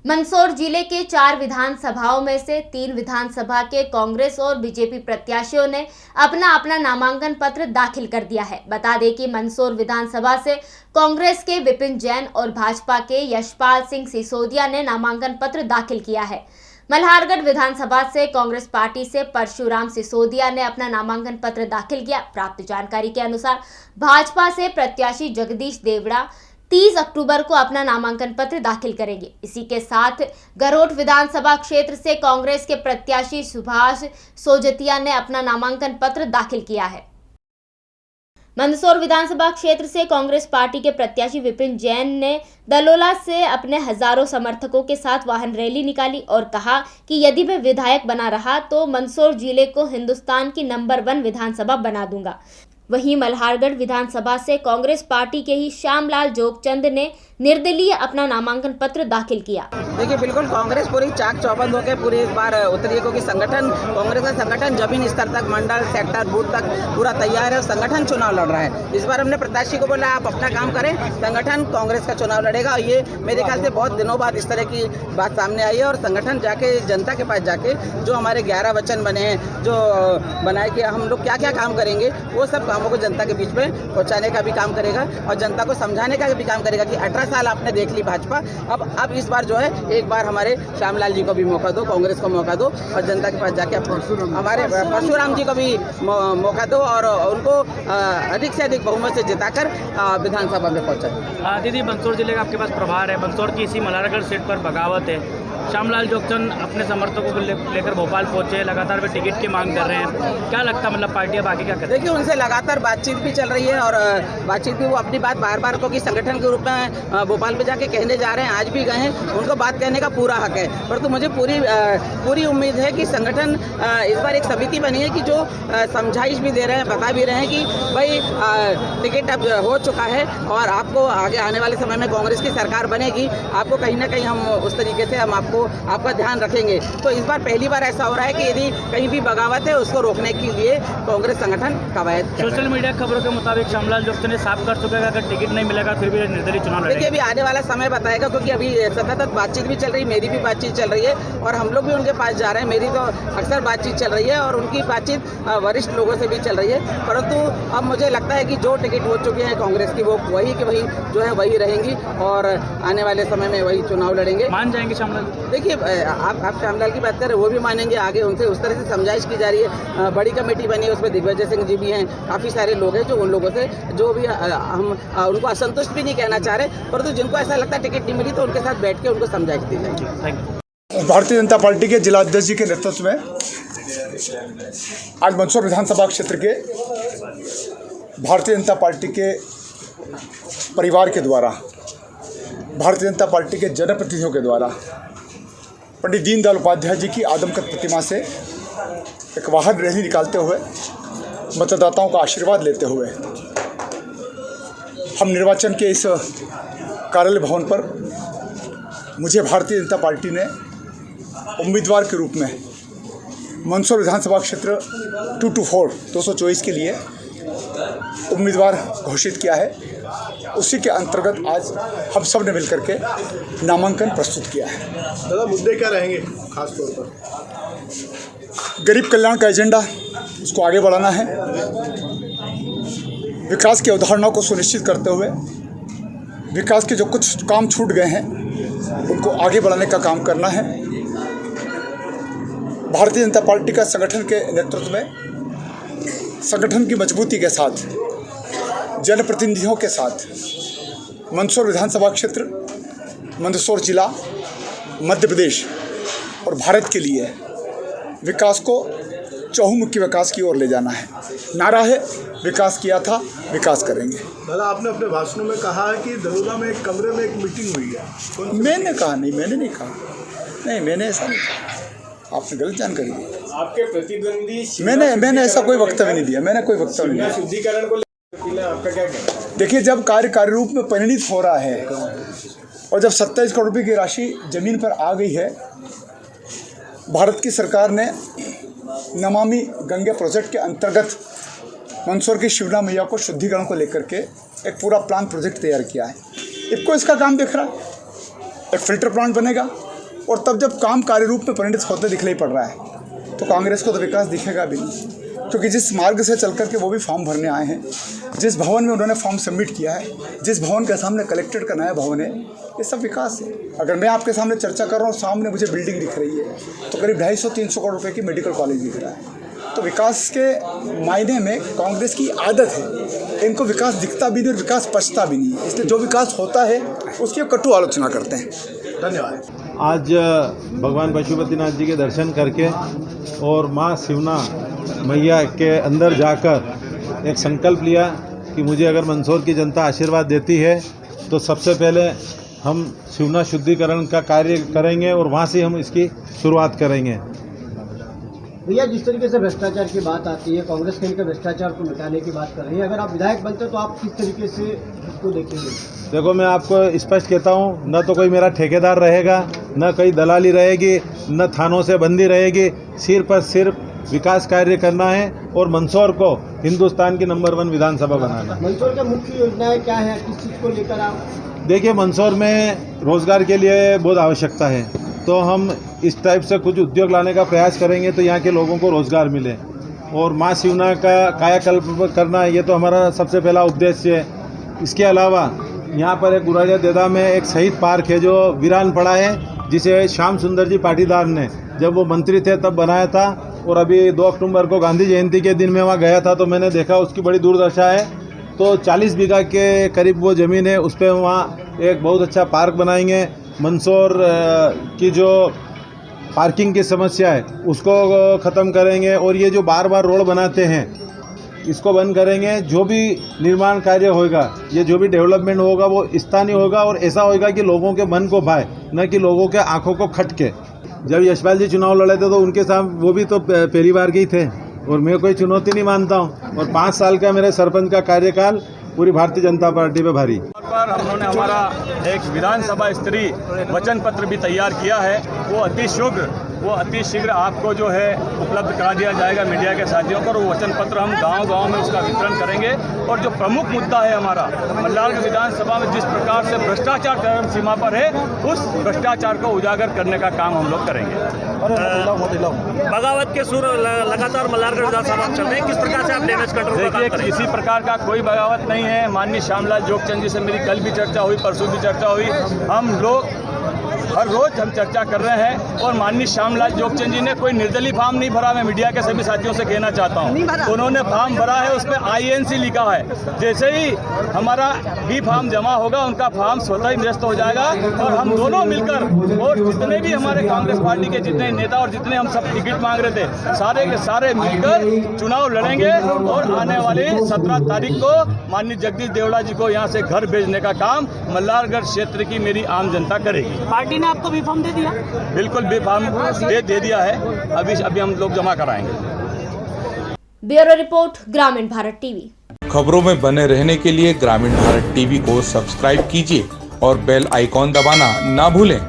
मंदसौर जिले के 4 विधानसभाओं में से 3 विधानसभा के कांग्रेस और बीजेपी प्रत्याशियों ने अपना अपना नामांकन पत्र दाखिल कर दिया है। बता दें कि मंदसौर विधानसभा से कांग्रेस के विपिन जैन और भाजपा के यशपाल सिंह सिसोदिया ने नामांकन पत्र दाखिल किया है। मल्हारगढ़ विधानसभा से कांग्रेस पार्टी से परशुराम सिसोदिया ने अपना नामांकन पत्र दाखिल किया। प्राप्त जानकारी के अनुसार भाजपा से प्रत्याशी जगदीश देवड़ा 30 अक्टूबर को अपना नामांकन पत्र दाखिल करेंगे। इसी के साथ गरोठ विधानसभा क्षेत्र से कांग्रेस के प्रत्याशी सुभाष सोजतिया ने अपना नामांकन पत्र दाखिल किया है। मंदसौर विधानसभा क्षेत्र से कांग्रेस पार्टी के प्रत्याशी विपिन जैन ने दलोला से अपने हजारों समर्थकों के साथ वाहन रैली निकाली और कहा कि यदि मैं विधायक बना रहा तो मंदसौर जिले को हिंदुस्तान की नंबर 1 विधानसभा बना दूंगा। वहीं मल्हारगढ़ विधानसभा से कांग्रेस पार्टी के ही श्यामलाल जोगचंद ने निर्दलीय अपना नामांकन पत्र दाखिल किया। देखिए, बिल्कुल कांग्रेस पूरी चाक चौबंद होकर पूरी इस बार उतरी है, क्योंकि संगठन कांग्रेस का संगठन जमीन स्तर तक, मंडल, सेक्टर, बूथ तक पूरा तैयार है। संगठन चुनाव लड़ रहा है। इस बार हमने प्रत्याशी को बोला आप अपना काम करें, संगठन कांग्रेस का चुनाव लड़ेगा। और ये मेरे ख्याल से बहुत दिनों बाद इस तरह की बात सामने आई है। और संगठन जाके जनता के पास जाके जो हमारे 11 वचन बने हैं, जो बनाए कि हम लोग क्या क्या काम करेंगे, वो सब कामों को जनता के बीच में पहुँचाने का भी काम करेगा और जनता को समझाने का भी काम करेगा कि 18 साल आपने देख ली भाजपा, अब इस बार जो है एक बार हमारे श्यामलाल जी को भी मौका दो, कांग्रेस को मौका दो और जनता के पास जाके हमारे परशुराम जी को भी मौका दो और उनको अधिक से अधिक बहुमत से जिताकर विधानसभा में पहुंचा। दीदी, मंदसौर जिले का आपके पास प्रभार है। मंदसौर की इसी मल्हारगढ़ सीट पर बगावत है। श्यामलाल जोगचंद अपने समर्थकों को लेकर भोपाल पहुंचे, लगातार वे टिकट की मांग कर रहे हैं। क्या लगता है, मतलब पार्टियां बाकी क्या कर रही है? देखिए, उनसे लगातार बातचीत भी चल रही है और बातचीत भी वो अपनी बात बार बार को कि संगठन के रूप में भोपाल में जाके कहने जा रहे हैं, आज भी गए हैं। उनको बात कहने का पूरा हक है, परंतु मुझे पूरी उम्मीद है कि संगठन इस बार एक समिति बनी है कि जो समझाइश भी दे रहे हैं, बता भी रहे हैं कि भाई टिकट अब हो चुका है और आपको आगे आने वाले समय में कांग्रेस की सरकार बनेगी, आपको कहीं ना कहीं हम उस तरीके से हम आपका ध्यान रखेंगे। तो इस बार पहली बार ऐसा हो रहा है कि यदि कहीं भी बगावत है उसको रोकने के लिए कांग्रेस संगठन कवायद। सोशल मीडिया खबरों के मुताबिक श्यामलाल जोगचंद ने साफ कर चुका है अगर टिकट नहीं मिलेगा फिर भी निर्दलीय चुनाव लड़ेंगे। देखिए, अभी आने वाला समय बताएगा, क्योंकि अभी सतत बातचीत भी चल रही है, मेरी भी बातचीत चल रही है और हम लोग भी उनके पास जा रहे हैं। मेरी तो अक्सर बातचीत चल रही है और उनकी बातचीत वरिष्ठ लोगों से भी चल रही है, परंतु अब मुझे लगता है कि जो टिकट हो चुके हैं कांग्रेस की, वो वही जो है वही रहेंगी और आने वाले समय में वही चुनाव लड़ेंगे। मान जाएंगे श्यामलाल? देखिए, आप श्यामलाल की बात करें, वो भी मानेंगे। आगे उनसे उस तरह से समझाइश की जा रही है। बड़ी कमेटी बनी है, उसमें दिग्विजय सिंह जी भी हैं, काफ़ी सारे लोग हैं जो उन लोगों से जो भी हम उनको असंतुष्ट भी नहीं कहना चाह रहे, परंतु जिनको ऐसा लगता है टिकट नहीं मिली तो उनके साथ बैठ के उनको समझाइश दी जाएगी। भारतीय जनता पार्टी के जिलाध्यक्ष जी के नेतृत्व में आज मंदसौर विधानसभा क्षेत्र के भारतीय जनता पार्टी के परिवार के द्वारा, भारतीय जनता पार्टी के जनप्रतिनिधियों के द्वारा पंडित दीनदयाल उपाध्याय जी की आदमकद प्रतिमा से एक वाहन रैली निकालते हुए मतदाताओं का आशीर्वाद लेते हुए हम निर्वाचन के इस कार्यालय भवन पर मुझे भारतीय जनता पार्टी ने उम्मीदवार के रूप में मंदसौर विधानसभा क्षेत्र 224 के लिए उम्मीदवार घोषित किया है। उसी के अंतर्गत आज हम सब ने मिलकर के नामांकन प्रस्तुत किया है। दादा, मुद्दे क्या रहेंगे खास तौर पर? गरीब कल्याण का एजेंडा, उसको आगे बढ़ाना है। विकास की अवधारणा को सुनिश्चित करते हुए विकास के जो कुछ काम छूट गए हैं उनको आगे बढ़ाने का काम करना है। भारतीय जनता पार्टी का संगठन के नेतृत्व में, संगठन की मजबूती के साथ, जनप्रतिनिधियों के साथ मंदसौर विधानसभा क्षेत्र, मंदसौर जिला, मध्य प्रदेश और भारत के लिए विकास को चहुमुखी विकास की ओर ले जाना है। नारा है विकास किया था, विकास करेंगे। दादा, आपने अपने भाषणों में कहा है कि दलोला में एक कमरे में एक मीटिंग हुई है। मैंने कहा नहीं, मैंने नहीं कहा, नहीं, मैंने ऐसा नहीं कहा, आपने गलत जानकारी दी। आपके प्रतिद्वंदी मैंने ऐसा कोई वक्तव्य नहीं दिया, मैंने कोई वक्तव्य नहीं दिया। शुद्धिकरण को आपका क्या कहना है? देखिए, जब कार्य रूप में परिणित हो रहा है और जब 27 करोड़ रुपये की राशि जमीन पर आ गई है, भारत की सरकार ने नमामि गंगे प्रोजेक्ट के अंतर्गत मंदसौर की शिवना मैया को शुद्धिकरण को लेकर के एक पूरा प्लान प्रोजेक्ट तैयार किया है। इनको इसका काम देख रहा है। एक फिल्टर प्लांट बनेगा, और तब जब काम कार्य रूप में परिणत होते दिखलाई पड़ रहा है तो कांग्रेस को तो विकास दिखेगा भी नहीं, क्योंकि जिस मार्ग से चल करके वो भी फॉर्म भरने आए हैं, जिस भवन में उन्होंने फॉर्म सबमिट किया है, जिस भवन के सामने कलेक्ट्रेट का नया भवन है, ये सब विकास है। अगर मैं आपके सामने चर्चा कर रहा हूँ, सामने मुझे बिल्डिंग दिख रही है तो करीब 250-300 करोड़ रुपए की मेडिकल कॉलेज दिख रहा है। तो विकास के मायने में कांग्रेस की आदत है, इनको विकास दिखता भी नहीं और विकास पछता भी नहीं है, इसलिए जो विकास होता है उसकी कटु आलोचना करते हैं। धन्यवाद। आज भगवान पशुपतिनाथ जी के दर्शन करके और माँ शिवना मैया के अंदर जाकर एक संकल्प लिया कि मुझे अगर मंदसौर की जनता आशीर्वाद देती है तो सबसे पहले हम शिवना शुद्धिकरण का कार्य करेंगे और वहाँ से हम इसकी शुरुआत करेंगे। भैया, जिस तरीके से भ्रष्टाचार की बात आती है, कांग्रेस कहीं का भ्रष्टाचार को मिटाने की बात कर रही है, अगर आप विधायक बनते तो आप किस तरीके से इसको देखेंगे? देखो, मैं आपको स्पष्ट कहता हूँ, न तो कोई मेरा ठेकेदार रहेगा, न कोई दलाली रहेगी, न थानों से बंदी रहेगी। सिर्फ और सिर्फ विकास कार्य करना है और मंदसौर को हिंदुस्तान की नंबर 1 विधानसभा बनाना है। मंदसौर की मुख्य योजनाएं क्या है, किस चीज़ को लेकर आप? देखिए, मंदसौर में रोजगार के लिए बहुत आवश्यकता है, तो हम इस टाइप से कुछ उद्योग लाने का प्रयास करेंगे तो यहाँ के लोगों को रोजगार मिले। और माँ शिवना का कायाकल्प करना, ये तो हमारा सबसे पहला उद्देश्य है। इसके अलावा यहाँ पर एक गुराजा देदा में एक शहीद पार्क है जो वीरान पड़ा है, जिसे श्याम सुंदर जी पाटीदार ने जब वो मंत्री थे तब बनाया था। और अभी 2 अक्टूबर को गांधी जयंती के दिन में वहाँ गया था तो मैंने देखा उसकी बड़ी दुर्दशा है। तो 40 बीघा के करीब वो ज़मीन है, उस पर वहाँ एक बहुत अच्छा पार्क बनाएंगे। मंदसौर की जो पार्किंग की समस्या है उसको ख़त्म करेंगे और ये जो बार बार रोड बनाते हैं इसको बंद करेंगे। जो भी निर्माण कार्य होगा, ये जो भी डेवलपमेंट होगा वो स्थानीय होगा और ऐसा होगा कि लोगों के मन को भाए, न कि लोगों के आंखों को खटके। जब यशपाल जी चुनाव लड़े थे तो उनके साथ वो भी तो पहली बार के ही थे और मैं कोई चुनौती नहीं मानता हूँ। और 5 साल का मेरे सरपंच का कार्यकाल पूरी भारतीय जनता पार्टी पे भारी। पर हमने हमारा एक विधानसभा स्तरीय वचन पत्र भी तैयार किया है, वो अति शीघ्र आपको जो है उपलब्ध करा दिया जाएगा मीडिया के साथियों को। वो वचन पत्र हम गांव-गांव में उसका वितरण करेंगे। और जो प्रमुख मुद्दा है हमारा मल्लारगढ़ विधानसभा में जिस प्रकार से भ्रष्टाचार चरम सीमा पर है, उस भ्रष्टाचार को उजागर करने का काम हम लोग करेंगे। बगावत के सुर लगातार मल्लारगढ़ विधानसभा चल रहे हैं, किस प्रकार से आप डैमेज कंट्रोल? देखिए, किसी प्रकार का कोई बगावत नहीं है। माननीय श्यामलाल जोगचंद जी से मेरी कल भी चर्चा हुई, परसों भी चर्चा हुई। हम लोग हर रोज हम चर्चा कर रहे हैं और माननीय श्यामलाल जोगचंद जी ने कोई निर्दलीय फॉर्म नहीं भरा। मैं मीडिया के सभी साथियों से कहना चाहता हूं, उन्होंने फॉर्म भरा है, उसमें INC लिखा है। जैसे ही हमारा B फॉर्म जमा होगा, उनका फॉर्म स्वतः ही निरस्त हो जाएगा और हम दोनों मिलकर और जितने भी हमारे कांग्रेस पार्टी के जितने नेता और जितने हम सब टिकट मांग रहे थे, सारे के सारे मिलकर चुनाव लड़ेंगे और आने वाली 17 तारीख को माननीय जगदीश देवड़ा जी को यहाँ से घर भेजने का काम मल्लारगढ़ क्षेत्र की मेरी आम जनता करेगी। पार्टी ने आपको बी फॉर्म दे दिया? बिल्कुल, बी फॉर्म दे दिया है, अभी हम लोग जमा कराएंगे। ब्यूरो रिपोर्ट, ग्रामीण भारत टीवी। खबरों में बने रहने के लिए ग्रामीण भारत टीवी को सब्सक्राइब कीजिए और बेल आइकॉन दबाना ना भूलें।